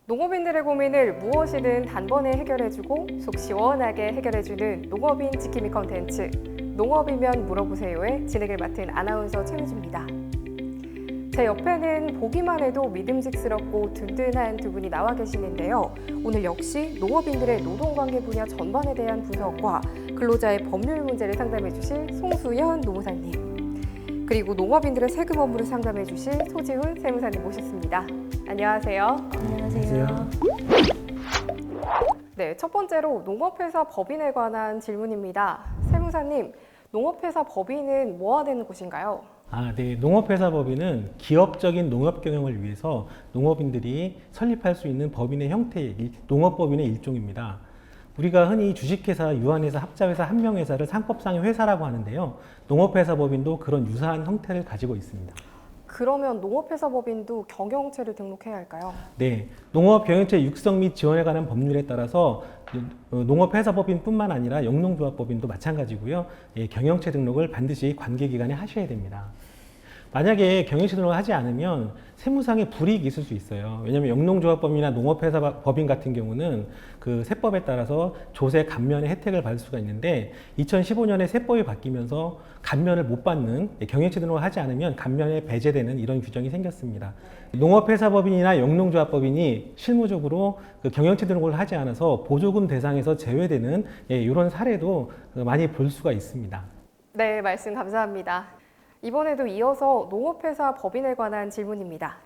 농업인들의 고민을 무엇이든 단번에 해결해주고 속 시원하게 해결해주는 농업인 지킴이 컨텐츠 농업이면 물어보세요의 진행을 맡은 아나운서 최미주입니다. 제 옆에는 보기만 해도 믿음직스럽고 든든한 두 분이 나와 계시는데요. 오늘 역시 농업인들의 노동관계 분야 전반에 대한 분석과 근로자의 법률 문제를 상담해 주실 송수연 노무사님, 그리고 농업인들의 세금 업무를 상담해 주실 소지훈 세무사님 모셨습니다. 안녕하세요. 안녕하세요. 네, 첫 번째로 농업회사 법인에 관한 질문입니다. 세무사님, 농업회사 법인은 뭐가 되는 곳인가요? 네. 농업회사 법인은 기업적인 농업 경영을 위해서 농업인들이 설립할 수 있는 법인의 형태의 농업법인의 일종입니다. 우리가 흔히 주식회사, 유한회사, 합자회사, 한명회사를 상법상의 회사라고 하는데요. 농업회사 법인도 그런 유사한 형태를 가지고 있습니다. 그러면 농업회사 법인도 경영체를 등록해야 할까요? 네, 농업 경영체 육성 및 지원에 관한 법률에 따라서 농업회사 법인뿐만 아니라 영농조합법인도 마찬가지고요. 경영체 등록을 반드시 관계기관에 하셔야 됩니다. 만약에 경영체 등록을 하지 않으면 세무상의 불이익이 있을 수 있어요. 왜냐하면 영농조합법인이나 농업회사 법인 같은 경우는 그 세법에 따라서 조세 감면의 혜택을 받을 수가 있는데 2015년에 세법이 바뀌면서 감면을 못 받는, 경영체 등록을 하지 않으면 감면에 배제되는 이런 규정이 생겼습니다. 농업회사 법인이나 영농조합법인이 실무적으로 그 경영체 등록을 하지 않아서 보조금 대상에서 제외되는 이런 사례도 많이 볼 수가 있습니다. 네, 말씀 감사합니다. 이번에도 이어서 농업회사 법인에 관한 질문입니다.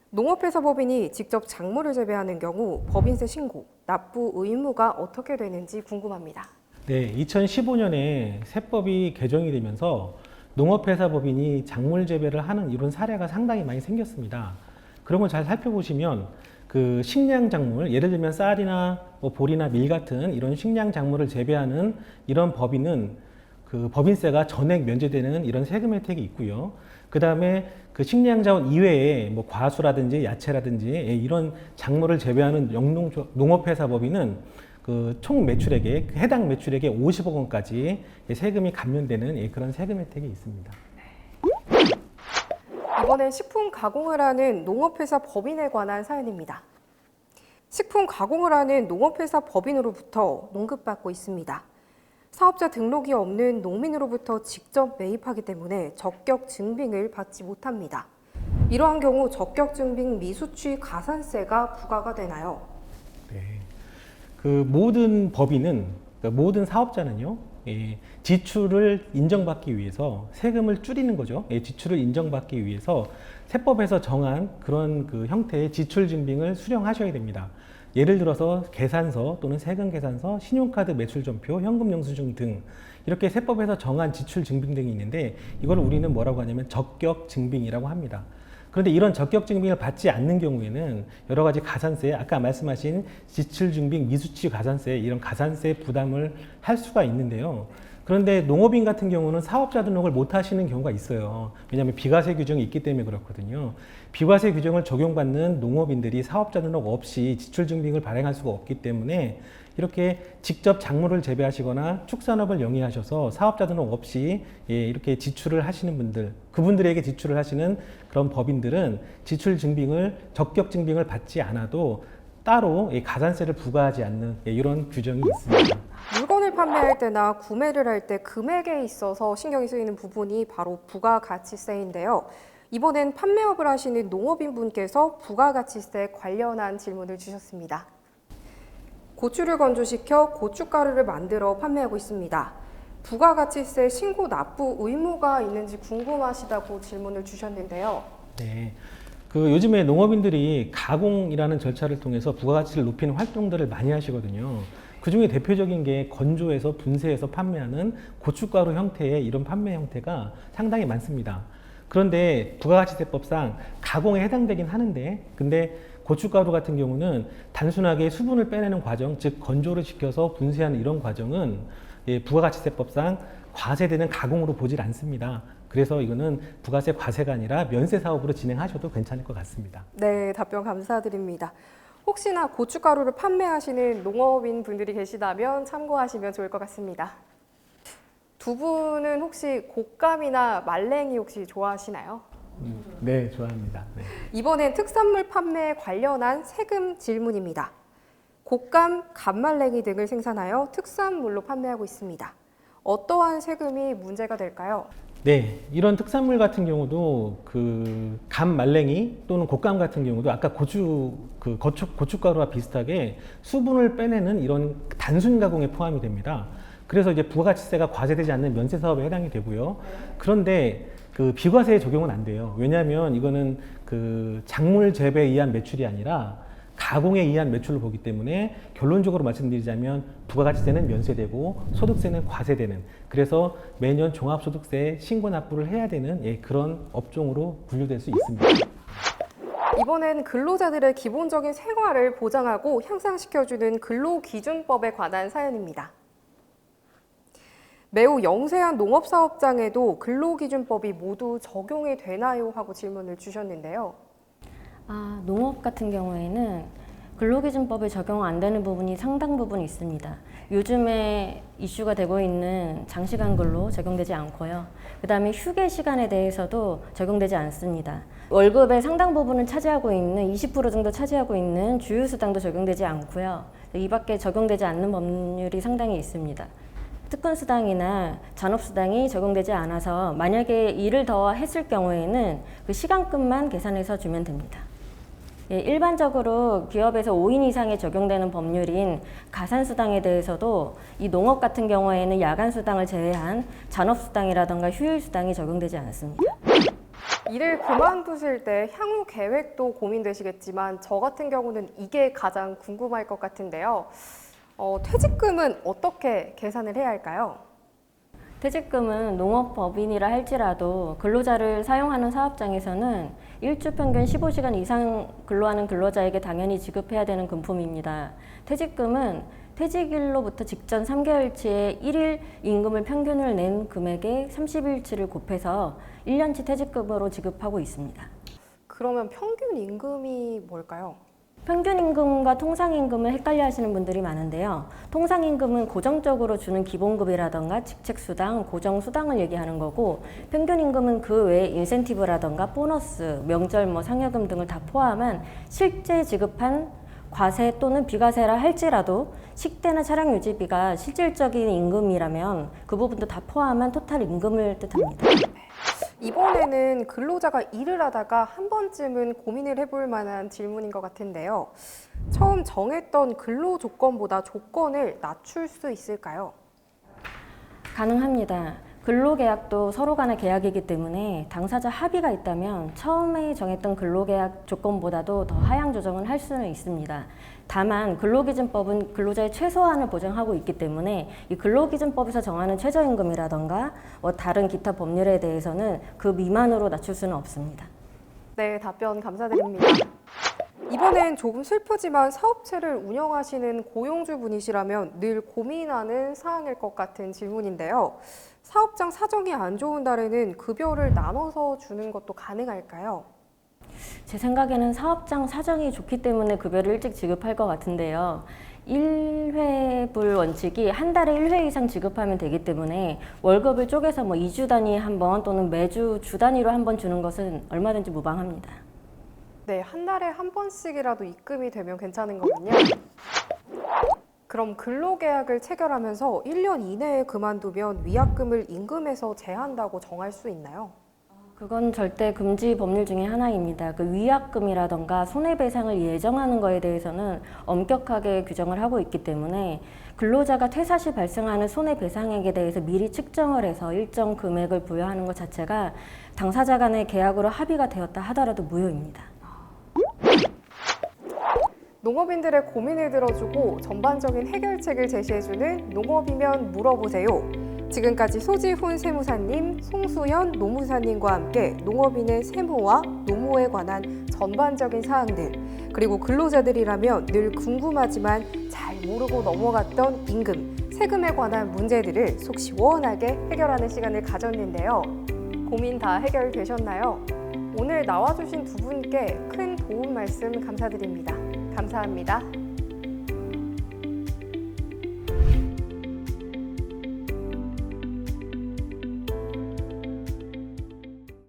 농업회사 법인이 직접 작물을 재배하는 경우 법인세 신고, 납부 의무가 어떻게 되는지 궁금합니다. 네, 2015년에 세법이 개정이 되면서 농업회사 법인이 작물 재배를 하는 이런 사례가 상당히 많이 생겼습니다. 그런 걸 잘 살펴보시면 그 식량 작물, 예를 들면 쌀이나 보리나 밀 같은 이런 식량 작물을 재배하는 이런 법인은 그 법인세가 전액 면제되는 이런 세금 혜택이 있고요. 그 다음에 그 식량 자원 이외에 과수라든지 야채라든지 이런 작물을 재배하는 농업회사 법인은 그 총 매출액의 해당 매출액의 50억 원까지 세금이 감면되는 그런 세금 혜택이 있습니다. 이번엔 식품 가공을 하는 농업회사 법인에 관한 사연입니다. 식품 가공을 하는 농업회사 법인으로부터 농급받고 있습니다. 사업자 등록이 없는 농민으로부터 직접 매입하기 때문에 적격 증빙을 받지 못합니다. 이러한 경우 적격 증빙 미수취 가산세가 부과가 되나요? 네. 그 모든 법인은, 모든 사업자는요, 지출을 인정받기 위해서 세금을 줄이는 거죠. 지출을 인정받기 위해서 세법에서 정한 그런 그 형태의 지출 증빙을 수령하셔야 됩니다. 예를 들어서 계산서 또는 세금 계산서, 신용카드 매출전표, 현금 영수증 등 이렇게 세법에서 정한 지출 증빙 등이 있는데 이걸 우리는 뭐라고 하냐면 적격 증빙이라고 합니다. 그런데 이런 적격 증빙을 받지 않는 경우에는 여러 가지 가산세, 아까 말씀하신 지출 증빙 미수취 가산세, 이런 가산세 부담을 할 수가 있는데요. 그런데 농업인 같은 경우는 사업자 등록을 못 하시는 경우가 있어요. 왜냐하면 비과세 규정이 있기 때문에 그렇거든요. 비과세 규정을 적용받는 농업인들이 사업자 등록 없이 지출 증빙을 발행할 수가 없기 때문에 이렇게 직접 작물을 재배하시거나 축산업을 영위하셔서 사업자 등록 없이 이렇게 지출을 하시는 분들, 그분들에게 지출을 하시는 그런 법인들은 지출 증빙을, 적격 증빙을 받지 않아도 따로 가산세를 부과하지 않는 이런 규정이 있습니다. 물건을 판매할 때나 구매를 할 때 금액에 있어서 신경이 쓰이는 부분이 바로 부가가치세인데요. 이번엔 판매업을 하시는 농업인 분께서 부가가치세 관련한 질문을 주셨습니다. 고추를 건조시켜 고춧가루를 만들어 판매하고 있습니다. 부가가치세 신고 납부 의무가 있는지 궁금하시다고 질문을 주셨는데요. 네. 그 요즘에 농업인들이 가공이라는 절차를 통해서 부가가치를 높이는 활동들을 많이 하시거든요. 그 중에 대표적인 게 건조해서 분쇄해서 판매하는 고춧가루 형태의 이런 판매 형태가 상당히 많습니다. 그런데 부가가치세법상 가공에 해당되긴 하는데, 근데 고춧가루 같은 경우는 단순하게 수분을 빼내는 과정, 즉 건조를 시켜서 분쇄하는 이런 과정은 부가가치세법상 과세되는 가공으로 보질 않습니다. 그래서 이거는 부가세 과세가 아니라 면세 사업으로 진행하셔도 괜찮을 것 같습니다. 네, 답변 감사드립니다. 혹시나 고춧가루를 판매하시는 농업인 분들이 계시다면 참고하시면 좋을 것 같습니다. 두 분은 혹시 곶감이나 말랭이 혹시 좋아하시나요? 네, 좋아합니다. 네. 이번엔 특산물 판매에 관련한 세금 질문입니다. 곶감, 감말랭이 등을 생산하여 특산물로 판매하고 있습니다. 어떠한 세금이 문제가 될까요? 네, 이런 특산물 같은 경우도 그 감말랭이 또는 곶감 같은 경우도 아까 고춧가루와 비슷하게 수분을 빼내는 이런 단순 가공에 포함이 됩니다. 그래서 이제 부가가치세가 과세되지 않는 면세 사업에 해당이 되고요. 그런데 그 비과세에 적용은 안 돼요. 왜냐하면 이거는 그 작물 재배에 의한 매출이 아니라 가공에 의한 매출로 보기 때문에 결론적으로 말씀드리자면 부가가치세는 면세되고 소득세는 과세되는, 그래서 매년 종합소득세 신고 납부를 해야 되는 그런 업종으로 분류될 수 있습니다. 이번엔 근로자들의 기본적인 생활을 보장하고 향상시켜주는 근로기준법에 관한 사연입니다. 매우 영세한 농업사업장에도 근로기준법이 모두 적용이 되나요? 하고 질문을 주셨는데요. 농업 같은 경우에는 근로기준법에 적용 안 되는 부분이 상당 부분 있습니다. 요즘에 이슈가 되고 있는 장시간 근로 적용되지 않고요. 그 다음에 휴게 시간에 대해서도 적용되지 않습니다. 월급의 상당 부분을 차지하고 있는 20% 정도 차지하고 있는 주휴수당도 적용되지 않고요. 이 밖에 적용되지 않는 법률이 상당히 있습니다. 특근수당이나 잔업수당이 적용되지 않아서 만약에 일을 더 했을 경우에는 그 시간급만 계산해서 주면 됩니다. 일반적으로 기업에서 5인 이상에 적용되는 법률인 가산수당에 대해서도 이 농업 같은 경우에는 야간수당을 제외한 잔업수당이라던가 휴일수당이 적용되지 않습니다. 일을 그만두실 때 향후 계획도 고민되시겠지만 저 같은 경우는 이게 가장 궁금할 것 같은데요. 퇴직금은 어떻게 계산을 해야 할까요? 퇴직금은 농업법인이라 할지라도 근로자를 사용하는 사업장에서는 일주 평균 15시간 이상 근로하는 근로자에게 당연히 지급해야 되는 금품입니다. 퇴직금은 퇴직일로부터 직전 3개월치의 1일 임금을 평균을 낸 금액의 30일치를 곱해서 1년치 퇴직금으로 지급하고 있습니다. 그러면 평균 임금이 뭘까요? 평균임금과 통상임금을 헷갈려 하시는 분들이 많은데요. 통상임금은 고정적으로 주는 기본급이라던가 직책수당, 고정수당을 얘기하는 거고, 평균임금은 그 외에 인센티브라던가 보너스, 명절, 상여금 등을 다 포함한 실제 지급한 과세 또는 비과세라 할지라도 식대나 차량 유지비가 실질적인 임금이라면 그 부분도 다 포함한 토탈 임금을 뜻합니다. 이번에는 근로자가 일을 하다가 한 번쯤은 고민을 해볼 만한 질문인 것 같은데요. 처음 정했던 근로 조건보다 조건을 낮출 수 있을까요? 가능합니다. 근로계약도 서로 간의 계약이기 때문에 당사자 합의가 있다면 처음에 정했던 근로계약 조건보다도 더 하향 조정을 할 수는 있습니다. 다만 근로기준법은 근로자의 최소한을 보장하고 있기 때문에 이 근로기준법에서 정하는 최저임금이라던가 다른 기타 법률에 대해서는 그 미만으로 낮출 수는 없습니다. 네, 답변 감사드립니다. 이번엔 조금 슬프지만 사업체를 운영하시는 고용주분이시라면 늘 고민하는 사항일 것 같은 질문인데요. 사업장 사정이 안 좋은 달에는 급여를 나눠서 주는 것도 가능할까요? 제 생각에는 사업장 사정이 좋기 때문에 급여를 일찍 지급할 것 같은데요. 1회불 원칙이 한 달에 1회 이상 지급하면 되기 때문에 월급을 쪼개서 2주 단위에 한 번 또는 매주 주 단위로 한 번 주는 것은 얼마든지 무방합니다. 네, 한 달에 한 번씩이라도 입금이 되면 괜찮은 거군요. 그럼 근로계약을 체결하면서 1년 이내에 그만두면 위약금을 임금에서 제한다고 정할 수 있나요? 그건 절대 금지 법률 중에 하나입니다. 그 위약금이라던가 손해배상을 예정하는 거에 대해서는 엄격하게 규정을 하고 있기 때문에 근로자가 퇴사 시 발생하는 손해배상액에 대해서 미리 측정을 해서 일정 금액을 부여하는 것 자체가 당사자 간의 계약으로 합의가 되었다 하더라도 무효입니다. 농업인들의 고민을 들어주고 전반적인 해결책을 제시해주는 농업이면 물어보세요. 지금까지 소지훈 세무사님, 송수현 노무사님과 함께 농업인의 세무와 노무에 관한 전반적인 사항들, 그리고 근로자들이라면 늘 궁금하지만 잘 모르고 넘어갔던 임금, 세금에 관한 문제들을 속 시원하게 해결하는 시간을 가졌는데요. 고민 다 해결되셨나요? 오늘 나와주신 두 분께 큰 도움 말씀 감사드립니다. 감사합니다.